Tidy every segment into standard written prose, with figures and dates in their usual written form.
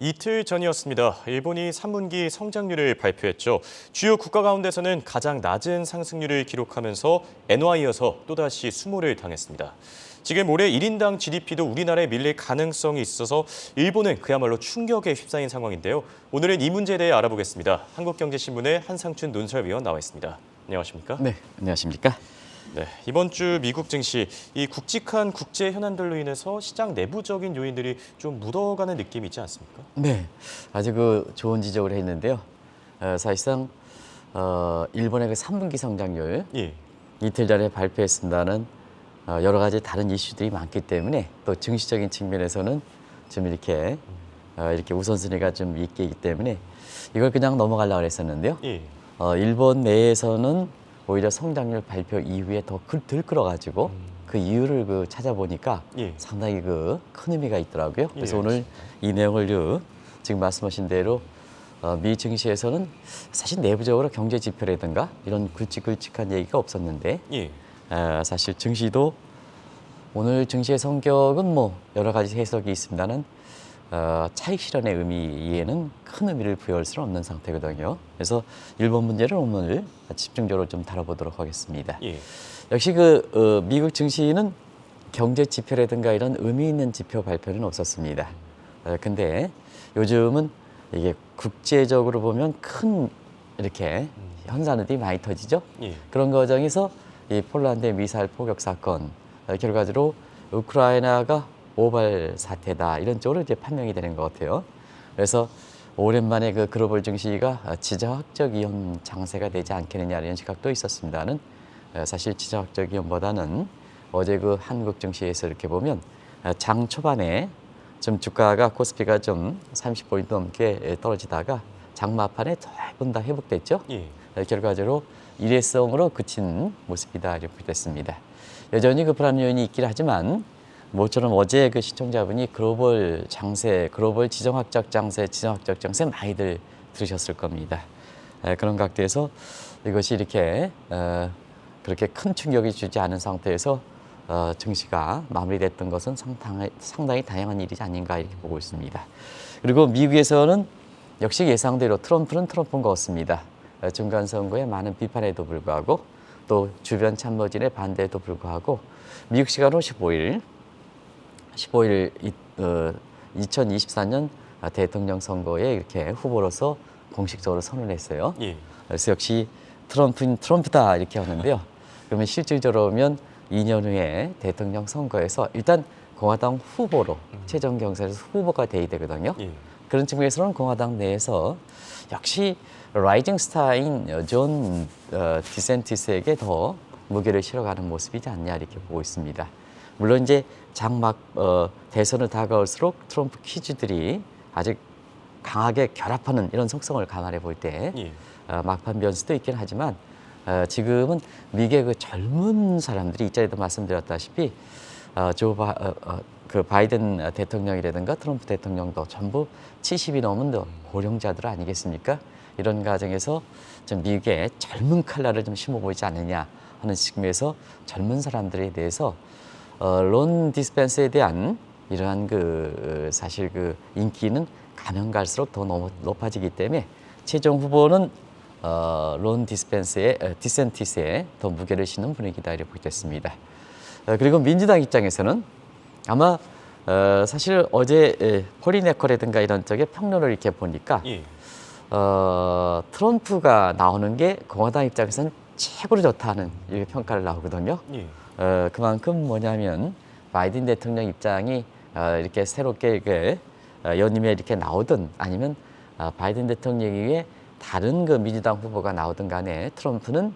이틀 전이었습니다. 일본이 3분기 성장률을 발표했죠. 주요 국가 가운데서는 가장 낮은 상승률을 기록하면서 엔화에 이어서 또다시 수모를 당했습니다. 지금 올해 1인당 GDP도 우리나라에 밀릴 가능성이 있어서 일본은 그야말로 충격에 휩싸인 상황인데요. 오늘은 이 문제에 대해 알아보겠습니다. 한국경제신문의 한상춘 논설위원 나와 있습니다. 안녕하십니까? 네, 안녕하십니까? 네, 이번 주 미국 증시, 이 굵직한 국제 현안들로 인해서 시장 내부적인 요인들이 좀 묻어가는 느낌이 있지 않습니까? 네, 아주 좋은 지적을 했는데요. 사실상 일본의 그 3분기 성장률 예. 이틀 전에 발표했습니다는 여러 가지 다른 이슈들이 많기 때문에 또 증시적인 측면에서는 좀 이렇게 우선순위가 좀 있기 때문에 이걸 그냥 넘어가려고 했었는데요. 예. 일본 내에서는 오히려 성장률 발표 이후에 더 들끓어가지고 그 이유를 찾아보니까 예. 상당히 큰 의미가 있더라고요. 그래서 예, 오늘 이 내용을 지금 말씀하신 대로 미 증시에서는 사실 내부적으로 경제 지표라든가 이런 굵직굵직한 얘기가 없었는데 예. 사실 증시도 오늘 증시의 성격은 여러 가지 해석이 있습니다는 차익 실현의 의미에는 큰 의미를 부여할 수는 없는 상태거든요. 그래서 일본 문제를 오늘 집중적으로 좀 다뤄보도록 하겠습니다. 예. 역시 미국 증시는 경제 지표라든가 이런 의미 있는 지표 발표는 없었습니다. 근데 요즘은 이게 국제적으로 보면 큰 이렇게 현상들이 많이 터지죠. 예. 그런 과정에서 이 폴란드의 미사일 포격 사건 결과적으로 우크라이나가 오발 사태다 이런 쪽으로 이제 판명이 되는 것 같아요. 그래서 오랜만에 글로벌 증시가 지정학적 위험 장세가 되지 않겠느냐 이런 시각도 있었습니다는 사실 지정학적 위험보다는 어제 한국 증시에서 이렇게 보면 장 초반에 좀 주가가 코스피가 좀 30포인트 넘게 떨어지다가 장마판에 조금 더 회복됐죠. 예. 결과적으로 일회성으로 그친 모습이다 이렇게 됐습니다. 여전히 불안 요인이 있긴 하지만 모처럼 어제 시청자분이 글로벌 지정학적 장세 많이들 들으셨을 겁니다. 그런 각도에서 이것이 이렇게 그렇게 큰 충격이 주지 않은 상태에서 증시가 마무리됐던 것은 상당히 다양한 일이 아닌가 이렇게 보고 있습니다. 그리고 미국에서는 역시 예상대로 트럼프는 트럼프인 것 같습니다. 중간 선거에 많은 비판에도 불구하고 또 주변 참모진의 반대에도 불구하고 미국 시간으로 15일 2024년 대통령 선거에 이렇게 후보로서 공식적으로 선언을 했어요. 예. 그래서 역시 트럼프는 트럼프다 이렇게 하는데요. 그러면 실질적으로 보면 2년 후에 대통령 선거에서 일단 공화당 후보로 최종 경선에서 후보가 돼야 되거든요. 예. 그런 측면에서는 공화당 내에서 역시 라이징 스타인 존 디센티스에게 더 무게를 실어가는 모습이지 않냐 이렇게 보고 있습니다. 물론 이제 대선을 다가올수록 트럼프 퀴즈들이 아직 강하게 결합하는 이런 속성을 감안해 볼 때 예. 막판 변수도 있긴 하지만 지금은 미국의 젊은 사람들이 이자리에도 말씀드렸다시피 바이든 대통령이라든가 트럼프 대통령도 전부 70이 넘은 고령자들 아니겠습니까? 이런 과정에서 좀 미국의 젊은 칼날을 좀 심어보지 않느냐 하는 측면에서 젊은 사람들에 대해서 론 디스펜스에 대한 이러한 사실 인기는 가면 갈수록 더 높아지기 때문에 최종 후보는 론 디센티스에 더 무게를 싣는 분위기다 이렇게 보겠습니다. 그리고 민주당 입장에서는 아마 사실 어제 폴리네커라든가 이런 쪽에 평론을 이렇게 보니까 예. 트럼프가 나오는 게 공화당 입장에서는 최고로 좋다는 이렇게 평가를 나오거든요. 예. 그만큼 뭐냐면 바이든 대통령 입장이 이렇게 새롭게 연임에 이렇게 나오든 아니면 바이든 대통령 이외에 다른 민주당 후보가 나오든 간에 트럼프는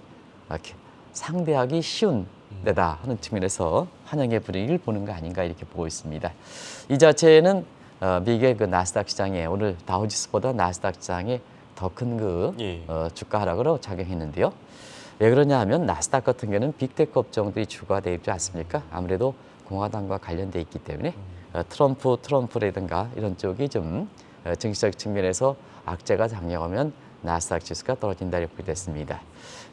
상대하기 쉬운 데다 하는 측면에서 환영의 분위기를 보는 거 아닌가 이렇게 보고 있습니다. 이 자체는 미국의 나스닥 시장에 오늘 다우지수보다 나스닥 시장에 더 큰 예. 주가 하락으로 작용했는데요. 왜 그러냐 하면 나스닥 같은 경우는 빅테크 업종들이 주가 되어 있지 않습니까? 아무래도 공화당과 관련돼 있기 때문에 트럼프라든가 이런 쪽이 좀 정치적 측면에서 악재가 작용하면 나스닥 지수가 떨어진다 이렇게 됐습니다.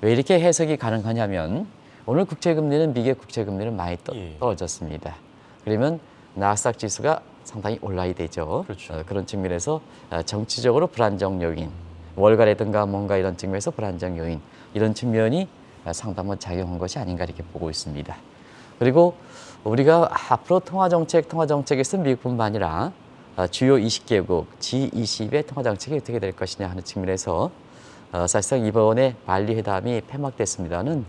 왜 이렇게 해석이 가능하냐면 오늘 국채금리는 미국 국채금리는 많이 떨어졌습니다. 그러면 나스닥 지수가 상당히 온라인이 되죠. 그렇죠. 그런 측면에서 정치적으로 불안정 요인, 월가라든가 뭔가 이런 측면에서 불안정 요인 이런 측면이 상당히 작용한 것이 아닌가 이렇게 보고 있습니다. 그리고 우리가 앞으로 통화정책에서 미국뿐만 아니라 주요 20개국 G20의 통화정책이 어떻게 될 것이냐 하는 측면에서 사실상 이번에 발리 회담이 폐막됐습니다는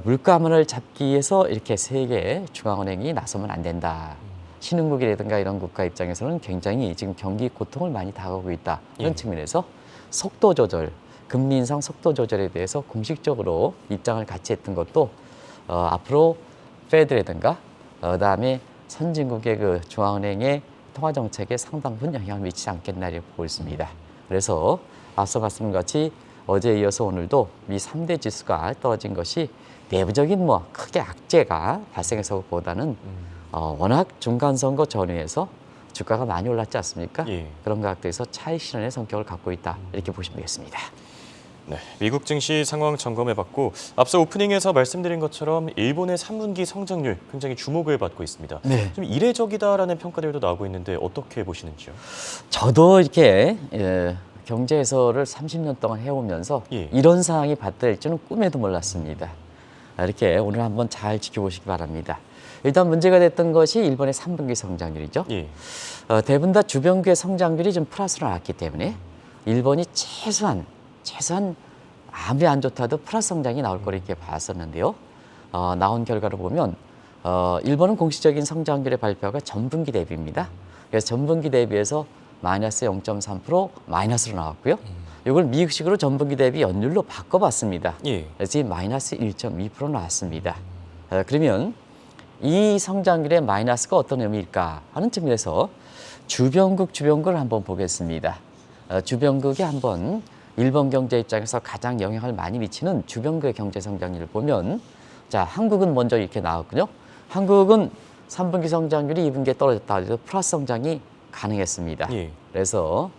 물가 완화를 잡기 위해서 이렇게 세계 중앙은행이 나서면 안 된다. 신흥국이라든가 이런 국가 입장에서는 굉장히 지금 경기 고통을 많이 당하고 있다. 이런 예. 측면에서 속도 조절, 금리 인상 속도 조절에 대해서 공식적으로 입장을 같이 했던 것도 앞으로 페드라든가 그다음에 선진국의 그 중앙은행의 통화 정책에 상당 부분 영향을 미치지 않겠나 이렇게 보고 있습니다. 그래서 앞서 말씀같이 어제에 이어서 오늘도 미 3대 지수가 떨어진 것이 내부적인 뭐 크게 악재가 발생해서보다는 워낙 중간선거 전후에서 주가가 많이 올랐지 않습니까? 예. 그런 각도에서 차익 실현의 성격을 갖고 있다 이렇게 보시면 되겠습니다. 네, 미국 증시 상황 점검해봤고 앞서 오프닝에서 말씀드린 것처럼 일본의 3분기 성장률 굉장히 주목을 받고 있습니다. 네. 좀 이례적이다라는 평가들도 나오고 있는데 어떻게 보시는지요? 저도 이렇게 경제 해설을 30년 동안 해오면서 예. 이런 상황이 발달될 줄은 꿈에도 몰랐습니다. 이렇게 오늘 한번 잘 지켜보시기 바랍니다. 일단 문제가 됐던 것이 일본의 3분기 성장률이죠. 예. 대부분 다 주변국의 성장률이 좀 플러스로 나왔기 때문에 일본이 최소한 아무리 안 좋다도 플러스 성장이 나올 거로 이렇게 봤었는데요. 나온 결과를 보면 일본은 공식적인 성장률의 발표가 전분기 대비입니다. 그래서 전분기 대비해서 마이너스 0.3% 마이너스로 나왔고요. 이걸 미국식으로 전분기 대비 연율로 바꿔봤습니다. 예. 그래서 마이너스 1.2% 나왔습니다. 그러면 이 성장률의 마이너스가 어떤 의미일까 하는 측면에서 주변국을 한번 보겠습니다. 주변국이 한번 일본 경제 입장에서 가장 영향을 많이 미치는 주변국의 경제 성장률을 보면 자, 한국은 먼저 이렇게 나왔군요. 한국은 3분기 성장률이 2분기에 떨어졌다 해도 플러스 성장이 가능했습니다. 예. 그래서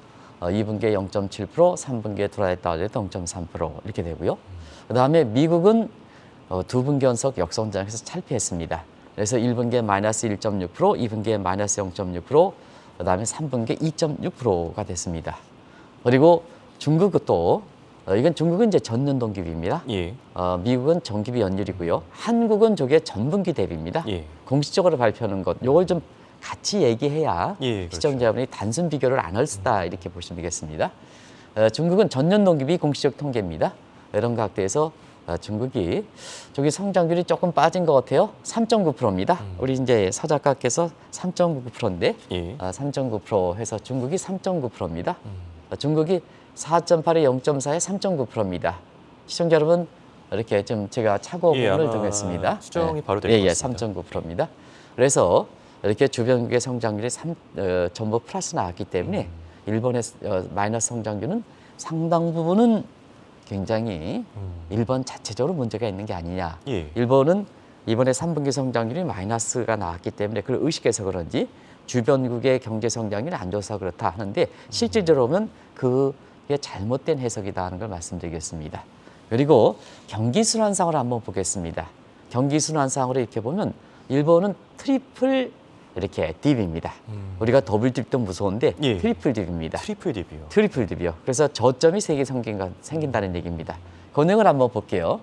2분기에 0.7%, 3분기에 돌아왔다 해도 0.3% 이렇게 되고요. 그다음에 미국은 두 분기 연속 역성장에서 탈피했습니다. 그래서 1분기에 마이너스 1.6%, 2분기에 마이너스 0.6%, 그다음에 3분기에 2.6%가 됐습니다. 그리고 중국은 또 이건 중국은 이제 전년 동기비입니다. 예. 미국은 정기비 연율이고요. 한국은 저게 전분기 대비입니다. 예. 공식적으로 발표하는 것, 요걸 좀 같이 얘기해야 예, 그렇죠. 시청자분이 단순 비교를 안 할 수다 이렇게 보시면 되겠습니다. 중국은 전년 동기비 공식적 통계입니다. 이런 각도에서 중국이 저기 성장률이 조금 빠진 것 같아요. 3.9%입니다. 우리 이제 서 작가께서 3.9%인데 예. 3.9% 해서 중국이 3.9%입니다. 중국이 4.8에 0.4에 3.9%입니다. 시청자 여러분 이렇게 좀 제가 착오 예, 부분을 아마 두겠습니다. 수정이 바로 될 것 같습니다. 3.9%입니다. 그래서 이렇게 주변국의 성장률이 전부 플러스 나왔기 때문에 일본의 마이너스 성장률은 상당 부분은 굉장히 일본 자체적으로 문제가 있는 게 아니냐. 예. 일본은 이번에 3분기 성장률이 마이너스가 나왔기 때문에 그걸 의식해서 그런지 주변국의 경제 성장률이 안 좋아서 그렇다 하는데 실질적으로 보면 그게 잘못된 해석이다 하는 걸 말씀드리겠습니다. 그리고 경기 순환상으로 한번 보겠습니다. 경기 순환상으로 이렇게 보면 일본은 트리플 이렇게 딥입니다. 우리가 더블 딥도 무서운데 예. 트리플 딥입니다. 트리플 딥이요. 트리플 딥이요. 그래서 저점이 3개 생긴다는 얘기입니다. 그 내용을 한번 볼게요.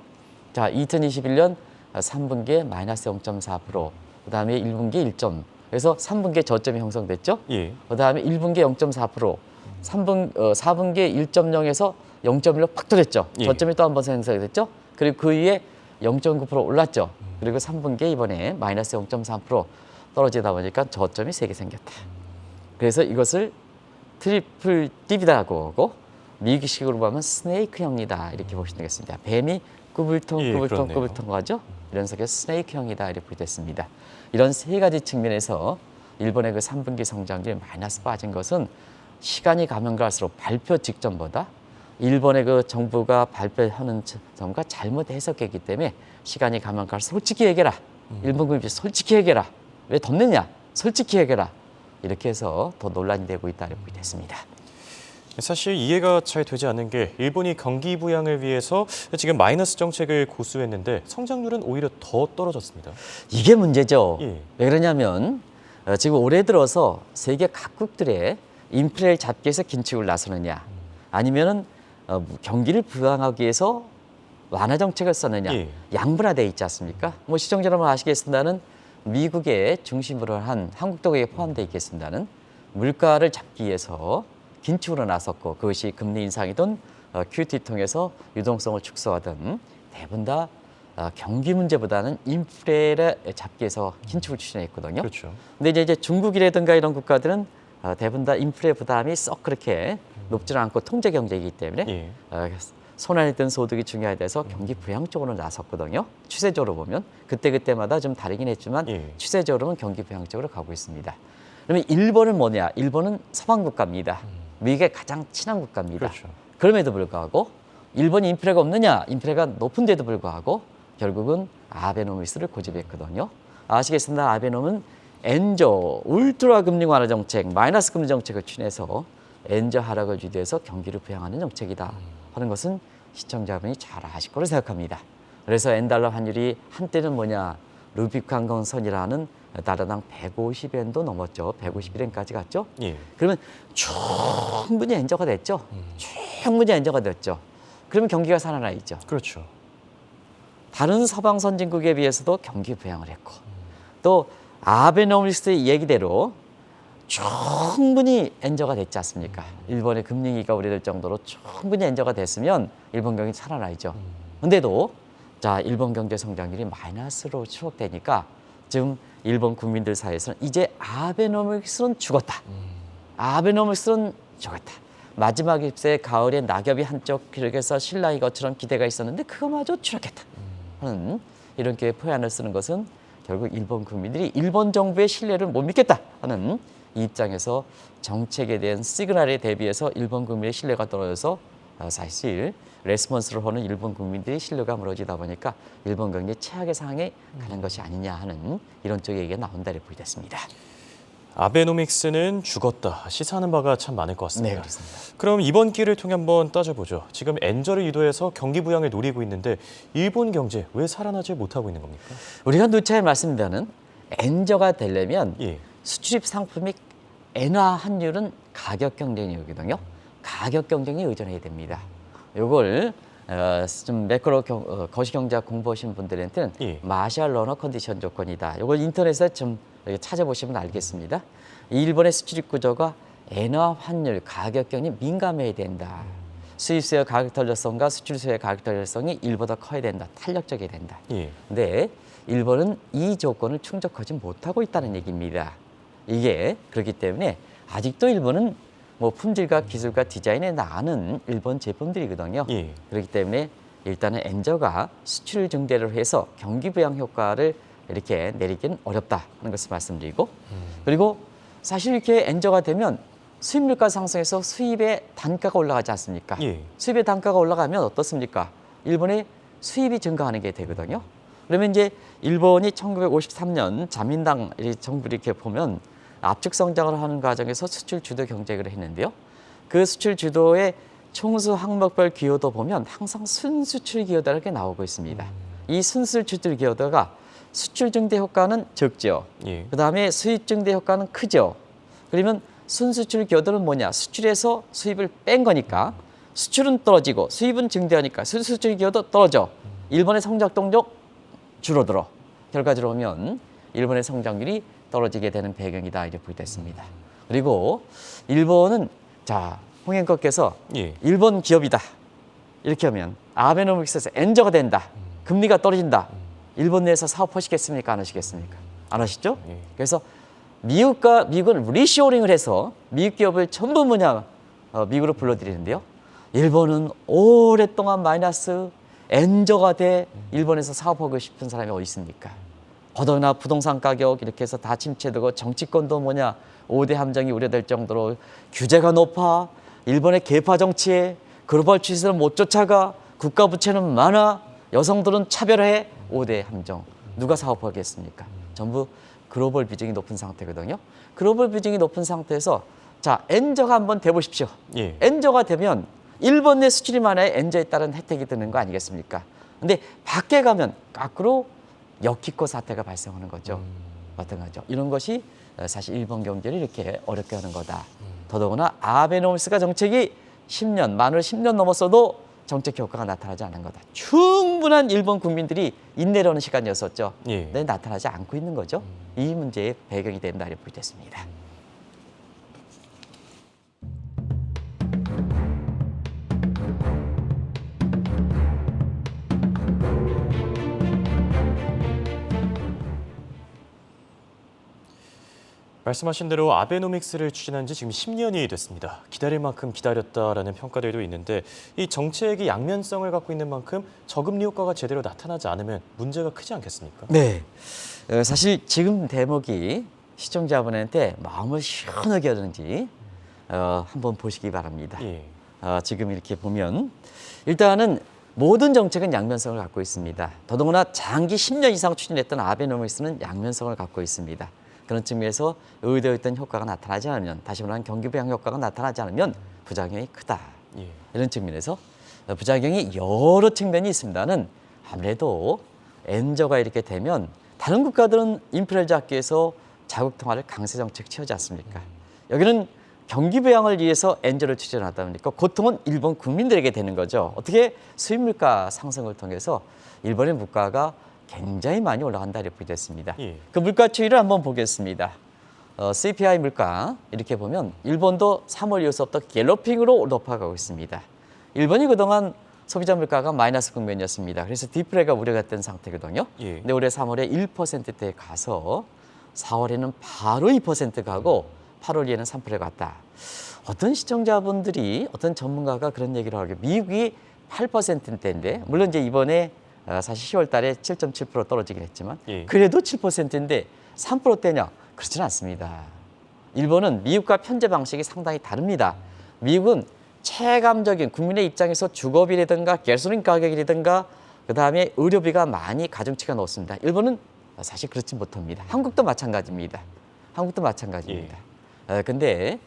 자, 2021년 3분기에 마이너스 0.4%, 그 다음에 1분기에 1점. 그래서 3분기에 저점이 형성됐죠. 예. 그 다음에 1분기에 0.4%, 4분기에 1.0에서 0.1로 팍 떨어졌죠. 예. 저점이 또 한 번 생성됐죠. 그리고 그 위에 0.9% 올랐죠. 그리고 3분기에 이번에 마이너스 0.3% 떨어지다 보니까 저점이 3개 생겼다. 그래서 이것을 트리플 딥이라고 하고 미국식으로 보면 스네이크형이다 이렇게 보시면 되겠습니다. 뱀이 꾸불통 예, 꾸불통 그렇네요. 꾸불통 하죠. 이런 속에 스네이크형이다 이렇게 됐습니다. 이런 세 가지 측면에서 일본의 그 3분기 성장률이 마이너스 빠진 것은 시간이 가면 갈수록 발표 직전보다 일본의 그 정부가 발표하는 점과 잘못 해석했기 때문에 시간이 가면 갈수록 솔직히 얘기해라. 일본 국민이 솔직히 얘기해라. 왜 덮느냐? 솔직히 얘기해라. 이렇게 해서 더 논란이 되고 있다 이렇게 됐습니다. 사실 이해가 잘 되지 않는 게 일본이 경기 부양을 위해서 지금 마이너스 정책을 고수했는데 성장률은 오히려 더 떨어졌습니다. 이게 문제죠. 예. 왜 그러냐면 지금 올해 들어서 세계 각국들의 인플레를 잡기 위해서 긴축을 나서느냐, 아니면은 경기를 부양하기 위해서 완화 정책을 썼느냐, 예. 양분화돼 있지 않습니까? 뭐 시청자 여러분 아시겠습니다는 미국의 중심으로 한 한국도 거기에 포함되어 있겠습니다는 물가를 잡기 위해서 긴축으로 나섰고, 그것이 금리 인상이든 QT 통해서 유동성을 축소하든 대부분 다 경기 문제보다는 인플레를 잡기 위해서 긴축을 추진했거든요. 그렇죠. 근데 이제 중국이라든가 이런 국가들은 대부분 다 인플레 부담이 썩 그렇게 높지는 않고 통제 경제이기 때문에 예. 손안에 든 소득이 중요해져서 경기 부양 쪽으로 나섰거든요. 추세적으로 보면 그때마다 좀 다르긴 했지만 예. 추세적으로는 경기 부양 쪽으로 가고 있습니다. 그러면 일본은 뭐냐? 일본은 서방 국가입니다. 미국의 가장 친한 국가입니다. 그렇죠. 그럼에도 불구하고 일본이 인플레가 없느냐? 인플레가 높은데도 불구하고 결국은 아베노미스를 고집했거든요. 아시겠습니다. 아베노는 엔저 울트라 금리 완화 정책, 마이너스 금리 정책을 추진해서 엔저 하락을 유도해서 경기를 부양하는 정책이다 하는 것은 시청자분이 잘 아실 거로 생각합니다. 그래서 엔달러 환율이 한때는 뭐냐, 루비칸 선이라는 달러당 150엔도 넘었죠. 151엔까지 갔죠. 예. 그러면 충분히 엔저가 됐죠. 충분히 엔저가 됐죠. 그러면 경기가 살아나 있죠. 그렇죠. 다른 서방 선진국에 비해서도 경기 부양을 했고, 또 아베노미스의 얘기대로 충분히 엔저가 됐지 않습니까? 일본의 금리위기가 우려될 정도로 충분히 엔저가 됐으면 일본 경기 살아나죠. 근데도 자, 일본 경제 성장률이 마이너스로 추락되니까 지금 일본 국민들 사이에서는 이제 아베노미스는 죽었다. 아베노미스는 죽었다. 마지막 잎새 가을에 낙엽이 한쪽 길에서 신랑이 것처럼 기대가 있었는데 그거마저 추락했다 하는 이렇게 표현을 쓰는 것은 결국 일본 국민들이 일본 정부의 신뢰를 못 믿겠다 하는 이 입장에서 정책에 대한 시그널에 대비해서 일본 국민의 신뢰가 떨어져서 사실 레스폰스를 하는 일본 국민들의 신뢰가 무너지다 보니까 일본 경제 최악의 상황에 가는 것이 아니냐 하는 이런 쪽의 얘기가 나온다 이렇게 보겠습니다. 아베노믹스는 죽었다. 시사하는 바가 참 많을 것 같습니다. 네, 그렇습니다. 그럼 이번 기회를 통해 한번 따져보죠. 지금 엔저를 유도해서 경기 부양을 노리고 있는데 일본 경제 왜 살아나지 못하고 있는 겁니까? 우리가 누차에 말씀드리는 엔저가 되려면 예. 수출입 상품이 엔화 환율은 가격 경쟁이거든요. 가격 경쟁에 의존해야 됩니다. 이걸 좀 매크로 거시경제학 공부하신 분들한테는 예. 마샬 러너 컨디션 조건이다. 이걸 인터넷에 좀 찾아보시면 알겠습니다. 일본의 수출입 구조가 엔화 환율 가격 경쟁에 민감해야 된다. 수입수의 가격 탄력성과 수출수의 가격 탄력성이 일보다 커야 된다. 탄력적이어야 된다. 예. 근데 일본은 이 조건을 충족하지 못하고 있다는 얘기입니다. 이게 그렇기 때문에 아직도 일본은 뭐 품질과 기술과 디자인에 나가는 일본 제품들이거든요. 예. 그렇기 때문에 일단은 엔저가 수출 증대를 해서 경기 부양 효과를 이렇게 내리기는 어렵다 하는 것을 말씀드리고, 그리고 사실 이렇게 엔저가 되면 수입 물가 상승해서 수입의 단가가 올라가지 않습니까? 예. 수입의 단가가 올라가면 어떻습니까? 일본의 수입이 증가하는 게 되거든요. 그러면 이제 일본이 1953년 자민당 정부를 이렇게 보면 압축 성장을 하는 과정에서 수출 주도 경쟁을 했는데요. 그 수출 주도의 총수 항목별 기여도 보면 항상 순수출 기여도가 이렇게 나오고 있습니다. 이 순수출 기여도가 수출 증대 효과는 적죠. 예. 그다음에 수입 증대 효과는 크죠. 그러면 순수출 기여도는 뭐냐? 수출에서 수입을 뺀 거니까 수출은 떨어지고 수입은 증대하니까 순수출 기여도 떨어져. 일본의 성장 동력 줄어들어. 결과적으로 보면 일본의 성장률이 떨어지게 되는 배경이다 이렇게 보게 됐습니다. 그리고 일본은 자 홍행커께서 예. 일본 기업이다 이렇게 하면 아베노믹스에서 엔저가 된다, 금리가 떨어진다. 일본 내에서 사업하시겠습니까? 안 하시겠습니까? 안 하시죠? 예. 그래서 미국은 리쇼링을 해서 미국 기업을 전부 미국으로 불러들이는데요. 일본은 오랫동안 마이너스 엔저가 돼 일본에서 사업하고 싶은 사람이 어디 있습니까? 더더구나 부동산 가격 이렇게 해서 다 침체되고 정치권도 5대 함정이 우려될 정도로 규제가 높아, 일본의 계파 정치에 글로벌 추세를 못 쫓아가, 국가 부채는 많아, 여성들은 차별해, 5대 함정. 누가 사업하겠습니까? 전부 글로벌 비중이 높은 상태거든요. 글로벌 비중이 높은 상태에서 자 엔저가 한번 돼보십시오. 예. 엔저가 되면 일본 내 수출이 많아야 엔저에 따른 혜택이 드는 거 아니겠습니까? 근데 밖에 가면 거꾸로 역기코 사태가 발생하는 거죠. 어떤 거죠? 이런 것이 사실 일본 경제를 이렇게 어렵게 하는 거다. 더더구나 아베노미스가 정책이 10년, 만으로 10년 넘었어도 정책 효과가 나타나지 않은 거다. 충분한 일본 국민들이 인내를 하는 시간이었었죠. 예. 네, 나타나지 않고 있는 거죠. 이 문제의 배경이 된다 이렇게 보겠습니다. 말씀하신 대로 아베노믹스를 추진한 지 지금 10년이 됐습니다. 기다릴 만큼 기다렸다라는 평가들도 있는데 이 정책이 양면성을 갖고 있는 만큼 저금리 효과가 제대로 나타나지 않으면 문제가 크지 않겠습니까? 네, 사실 지금 대목이 시청자분한테 마음을 시원하게 하는지 한번 보시기 바랍니다. 예. 지금 이렇게 보면 일단은 모든 정책은 양면성을 갖고 있습니다. 더더구나 장기 10년 이상 추진했던 아베노믹스는 양면성을 갖고 있습니다. 그런 측면에서 의도했던 효과가 나타나지 않으면, 다시 말하면 경기 부양 효과가 나타나지 않으면 부작용이 크다. 예. 이런 측면에서 부작용이 여러 측면이 있습니다는 아무래도 엔저가 이렇게 되면 다른 국가들은 인플레를 잡기 위해서 자국 통화를 강세 정책 취하지 않습니까? 여기는 경기 부양을 위해서 엔저를 추진하다 보니까 고통은 일본 국민들에게 되는 거죠. 어떻게 수입 물가 상승을 통해서 일본의 물가가 굉장히 많이 올라간다 이렇게 됐습니다. 예. 그 물가 추이를 한번 보겠습니다. CPI 물가 이렇게 보면 일본도 3월 이후서부터 갤러핑으로 높아가고 있습니다. 일본이 그동안 소비자 물가가 마이너스 국면이었습니다. 그래서 디플레가 우려했던 상태거든요. 예. 근데 올해 3월에 1%대에 가서 4월에는 바로 2% 가고 8월 에는 3% 갔다. 어떤 시청자분들이, 어떤 전문가가 그런 얘기를 하고, 미국이 8%대인데 물론 이제 이번에 사실 10월 달에 7.7% 떨어지긴 했지만 예. 그래도 7%인데 3%대냐? 그렇지는 않습니다. 일본은 미국과 편제 방식이 상당히 다릅니다. 미국은 체감적인 국민의 입장에서 주거비라든가 가솔린 가격이라든가 그다음에 의료비가 많이 가중치가 높습니다. 일본은 사실 그렇지 못합니다. 한국도 마찬가지입니다. 한국도 마찬가지입니다. 근데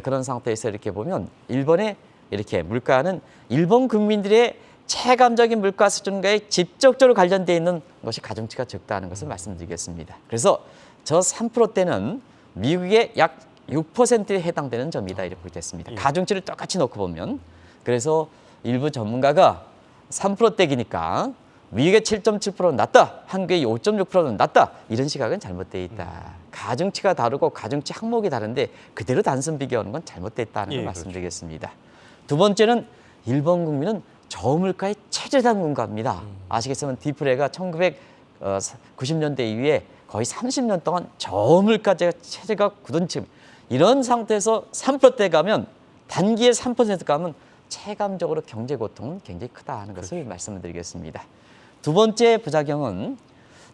그런 상태에서 이렇게 보면 일본의 이렇게 물가는 일본 국민들의 체감적인 물가 수준과의 직접적으로 관련되어 있는 것이 가중치가 적다는 것을 말씀드리겠습니다. 그래서 저 3%대는 미국의 약 6%에 해당되는 점이다 이렇게 보겠습니다. 가중치를 똑같이 놓고 보면. 그래서 일부 전문가가 3%대기니까 미국의 7.7%는 낮다, 한국의 5.6%는 낮다, 이런 시각은 잘못되어 있다. 가중치가 다르고 가중치 항목이 다른데 그대로 단순 비교하는 건 잘못되어 있다는 걸 말씀드리겠습니다. 두 번째는 일본 국민은 저물가의 체제단 국가입니다. 아시겠지만 디플레가 1990년대 이후에 거의 30년 동안 저물가 체제가 굳은 층, 이런 상태에서 3%대 가면, 단기에 3% 가면 체감적으로 경제 고통은 굉장히 크다 하는 것을 말씀을 드리겠습니다. 두 번째 부작용은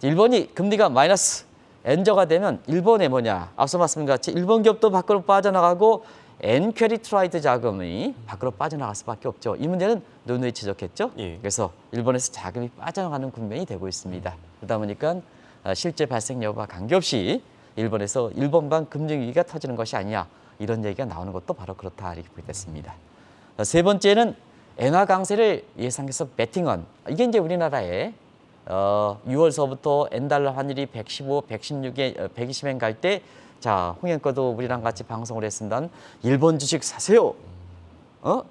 일본이 금리가 마이너스 엔저가 되면 일본의 뭐냐, 앞서 말씀드린 같이 일본 기업도 밖으로 빠져나가고 엔캐리 트라이드 자금이 밖으로 빠져나갈 수밖에 없죠. 이 문제는 누누이 지적했죠. 예. 그래서 일본에서 자금이 빠져나가는 국면이 되고 있습니다. 그러다 보니까 실제 발생 여부와 관계없이 일본에서 일본발 금융 위기가 터지는 것이 아니냐, 이런 얘기가 나오는 것도 바로 그렇다 이렇게 보겠습니다. 세 번째는 엔화 강세를 예상해서 베팅한, 이게 이제 우리나라에 6월서부터 엔달러 환율이 115, 116에 120엔 갈 때, 자, 홍영거도 우리랑 같이 방송을 했습니다. 일본 주식 사세요,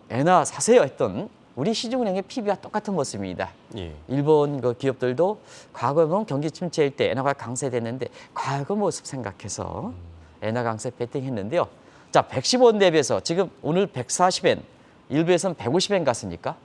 엔화 사세요 했던 우리 시중은행의 PB와 똑같은 모습입니다. 예. 일본 그 기업들도 과거에 보면 경기 침체일 때 엔화가 강세됐는데 과거 모습 생각해서 엔화 강세 베팅했는데요. 자, 115원 대비해서 지금 오늘 140엔, 일부에서는 150엔 갔으니까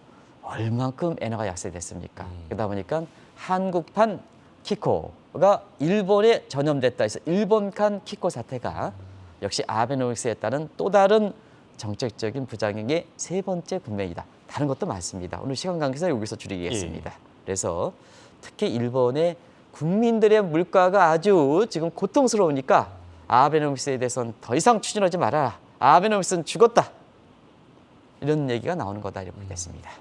얼만큼 엔화가 약세됐습니까? 그러다 보니까 한국판 키코가 일본에 전염됐다 해서 일본판 키코 사태가 역시 아베노믹스에 따른 또 다른 정책적인 부작용의 세 번째 국면이다. 다른 것도 많습니다. 오늘 시간 관계상 여기서 줄이겠습니다. 그래서 특히 일본의 국민들의 물가가 아주 지금 고통스러우니까 아베노믹스에 대해서는 더 이상 추진하지 말아라. 아베노믹스는 죽었다. 이런 얘기가 나오는 거다 이렇게 보겠습니다.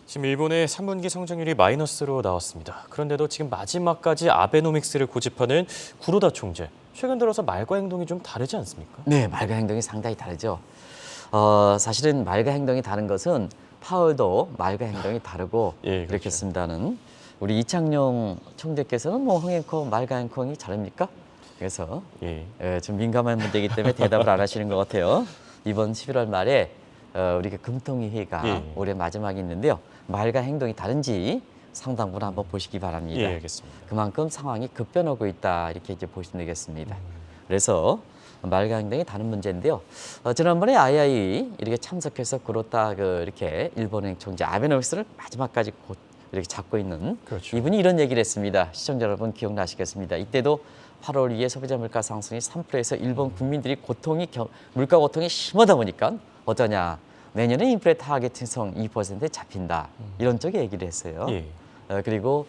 지금 일본의 3분기 성장률이 마이너스로 나왔습니다. 그런데도 지금 마지막까지 아베노믹스를 고집하는 구로다 총재. 최근 들어서 말과 행동이 좀 다르지 않습니까? 네, 말과 행동이 상당히 다르죠. 사실은 말과 행동이 다른 것은 파월도 말과 행동이 다르고 예, 그렇게 했습니다는 우리 이창용 총재께서는 뭐 흥행콩, 말과 행동이 다릅니까? 그래서 예. 좀 민감한 문제이기 때문에 대답을 안 하시는 것 같아요. 이번 11월 말에 우리가 금통위 회의가 예. 올해 마지막이 있는데요. 말과 행동이 다른지 상당 부분 한번 보시기 바랍니다. 예, 알겠습니다. 그만큼 상황이 급변하고 있다 이렇게 이제 보시면 되겠습니다. 그래서 말과 행동이 다른 문제인데요. 지난번에 아이아이 이렇게 참석해서 그렇다 이렇게 일본의 총재 아베노믹스를 마지막까지 이렇게 잡고 있는 그렇죠. 이분이 이런 얘기를 했습니다. 시청자 여러분 기억나시겠습니다. 이때도 8월 이후에 소비자 물가 상승이 3%에서 일본 국민들이 물가 고통이 심하다 보니까 어떠냐. 내년에 인플레 타겟팅성 2%에 잡힌다. 이런 쪽에 얘기를 했어요. 예. 그리고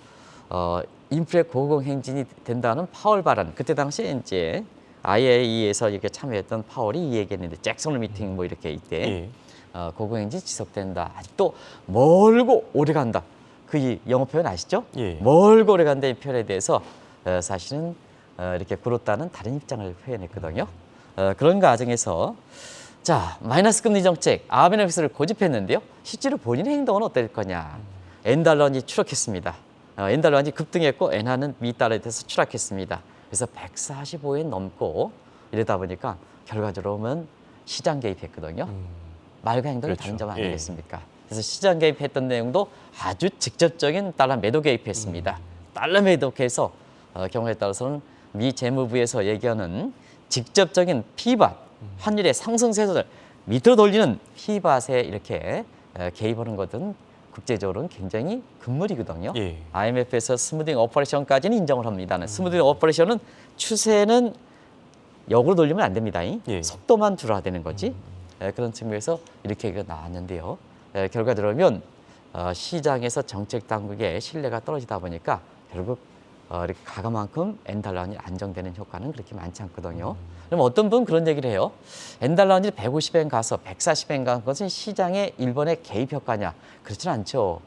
인플레 고공행진이 된다는 파월 발언. 그때 당시에 이제 IAEA에서 이렇게 참여했던 파월이 이 얘기했는데 잭슨 미팅 뭐 이렇게 이때 예. 고공행진 지속된다. 아직도 멀고 오래 간다. 그 영어 표현 아시죠? 예. 멀고 오래 간다는 표현에 대해서 사실은 이렇게 그렇다는 다른 입장을 표현했거든요. 그런 과정에서 자 마이너스 금리 정책 아베노믹스를 고집했는데요. 실제로 본인의 행동은 어떨 거냐? 엔달러원이 추락했습니다. 엔달러원이 급등했고 엔화는 미달러에 대해서 추락했습니다. 그래서 145엔 넘고 이러다 보니까 결과적으로 보면 시장 개입했거든요. 말과 행동이 그렇죠. 다른 점 예. 아니겠습니까? 그래서 시장 개입했던 내용도 아주 직접적인 달러 매도 개입했습니다. 달러 매도해서 경우에 따라서는 미 재무부에서 얘기하는 직접적인 피밭, 환율의 상승세를 밑으로 돌리는 피밭에 이렇게 개입하는 것은 국제적으로는 굉장히 금물이거든요. 예. IMF에서 스무딩 오퍼레이션까지는 인정을 합니다. 스무딩 오퍼레이션은 추세는 역으로 돌리면 안 됩니다. 예. 속도만 줄여야 되는 거지. 그런 측면에서 이렇게 얘기가 나왔는데요. 결과적으로 보면 시장에서 정책 당국의 신뢰가 떨어지다 보니까 결국 이렇게 가가만큼 엔달러원이 안정되는 효과는 그렇게 많지 않거든요. 그럼 어떤 분은 그런 얘기를 해요. 엔달러원이 150엔 가서 140엔 간 것은 시장의 일본의 개입 효과냐? 그렇지는 않죠.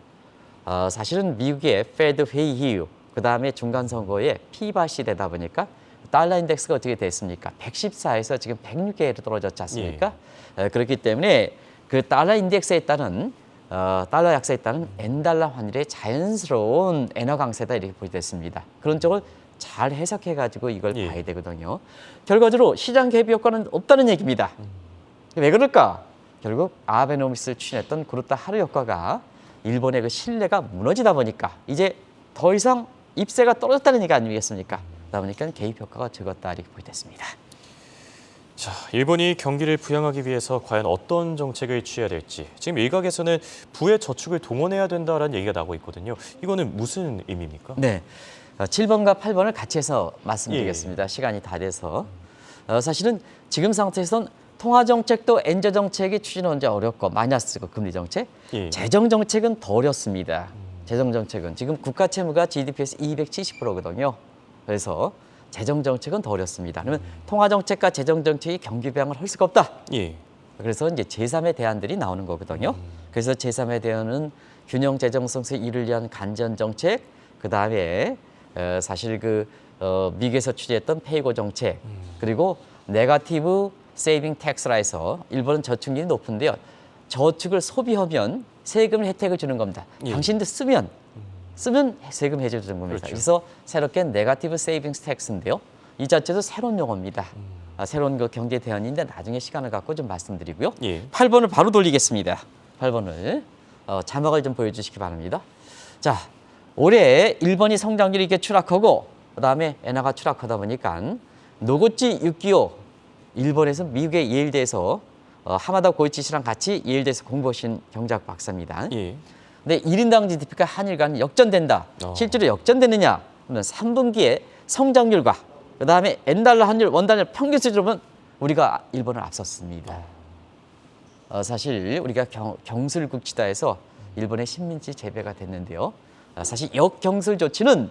사실은 미국의 페드 회의 이후 그다음에 중간 선거에 피밭이 되다 보니까 달러 인덱스가 어떻게 됐습니까? 114에서 지금 106개로 떨어졌지 않습니까? 그렇기 때문에 그 달러 인덱스에 따른 달러 약세에 따른 엔달러 환율의 자연스러운 엔화 강세다 이렇게 보여졌습니다. 그런 쪽을 잘 해석해가지고 이걸 예. 봐야 되거든요. 결과적으로 시장 개입 효과는 없다는 얘기입니다. 왜 그럴까? 결국 아베노믹스를 추진했던 그렇다 하루 효과가 일본의 그 신뢰가 무너지다 보니까 이제 더 이상 입세가 떨어졌다는 얘기 아니겠습니까? 그러다 보니까 개입 효과가 적었다 이렇게 보여졌습니다. 자, 일본이 경기를 부양하기 위해서 과연 어떤 정책을 취해야 될지 지금 일각에서는 부의 저축을 동원해야 된다라는 얘기가 나오고 있거든요. 이거는 무슨 의미입니까? 네, 7번과 8번을 같이 해서 말씀드리겠습니다. 시간이 다 돼서 사실은 지금 상태에서는 통화 정책도 엔저 정책이 추진하는 게 어렵고 마이너스 금리 정책, 예. 재정 정책은 더 어렵습니다. 재정 정책은 지금 국가 채무가 GDP에서 270%거든요. 그래서 재정 정책은 더 어렵습니다. 그러면 통화 정책과 재정 정책이 경기 부양을 할 수가 없다. 예. 그래서 이제 제3의 대안들이 나오는 거거든요. 그래서 제3의 대안은 균형 재정 성수 이를 위한 간전 정책, 그 다음에 사실 미국에서 추진했던 페이고 정책, 그리고 네거티브 세이빙 텍스라 해서 일본은 저축률이 높은데요. 저축을 소비하면 세금 혜택을 주는 겁니다. 예. 당신들 쓰면 세금 해주는 겁니다. 그렇죠. 그래서 새롭게 네거티브 세이빙스 텍스인데요. 이 자체도 새로운 용어입니다. 새로운 그 경제 대안인데 나중에 시간을 갖고 좀 말씀드리고요. 예. 8번을 바로 돌리겠습니다. 8번을 자막을 좀 보여주시기 바랍니다. 자, 올해 일본이 성장률이 이렇게 추락하고 그다음에 엔화가 추락하다 보니까 노구치 유키오 일본에서 미국의 예일대에서 하마다 고이치 씨랑 같이 예일대에서 공부하신 경제학 박사입니다. 예. 근데 1인당 GDP가 한일 간 역전된다. 실제로 역전되느냐? 그러면 3분기에 성장률과 그다음에 엔달러 환율, 원달러 평균 수준으로 보면 우리가 일본을 앞섰습니다. 사실 우리가 경술국지다에서 일본의 식민지 재배가 됐는데요. 사실 역경술 조치는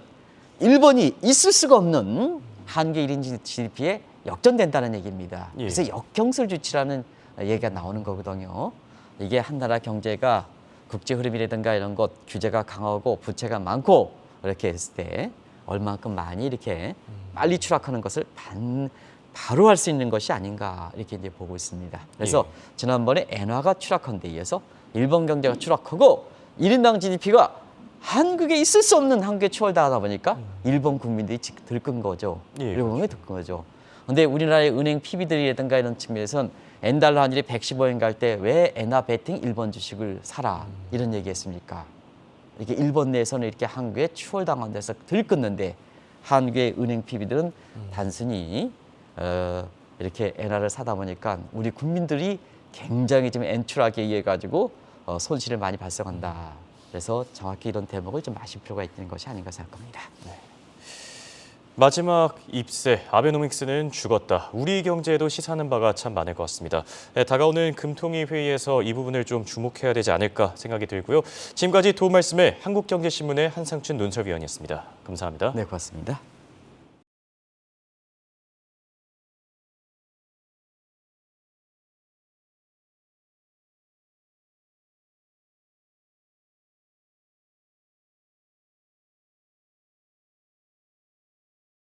일본이 있을 수가 없는 한계 1인 GDP에 역전된다는 얘기입니다. 예. 그래서 역경술 조치라는 얘기가 나오는 거거든요. 이게 한 나라 경제가 국제 흐름이라든가 이런 것 규제가 강하고 부채가 많고 이렇게 했을 때 얼만큼 많이 이렇게 빨리 추락하는 것을 바로 할 수 있는 것이 아닌가 이렇게 이제 보고 있습니다. 그래서 지난번에 엔화가 추락한 데 이어서 일본 경제가 추락하고 1인당 GDP가 한국에 있을 수 없는 한국에 추월당하다 보니까 일본 국민들이 들끈 거죠. 예, 일본 국민이 들끈 거죠. 근데 우리나라의 은행 PB들이라든가 이런 측면에선 엔달러 환율이 115엔 갈 때 왜 엔화 베팅 일본 주식을 사라 이런 얘기했습니까? 이렇게 일본 내에서는 이렇게 한국에 추월당한 데서 들끓는데 한국의 은행 PB들은 단순히 이렇게 엔화를 사다 보니까 우리 국민들이 굉장히 좀 엔출하게 의해 가지고 손실을 많이 발생한다. 그래서 정확히 이런 대목을 좀 아실 필요가 있는 것이 아닌가 생각합니다. 마지막 입세, 아베노믹스는 죽었다. 우리 경제에도 시사하는 바가 참 많을 것 같습니다. 다가오는 금통위 회의에서 이 부분을 좀 주목해야 되지 않을까 생각이 들고요. 지금까지 도움 말씀에 한국경제신문의 한상춘 논설위원이었습니다. 감사합니다. 네, 고맙습니다.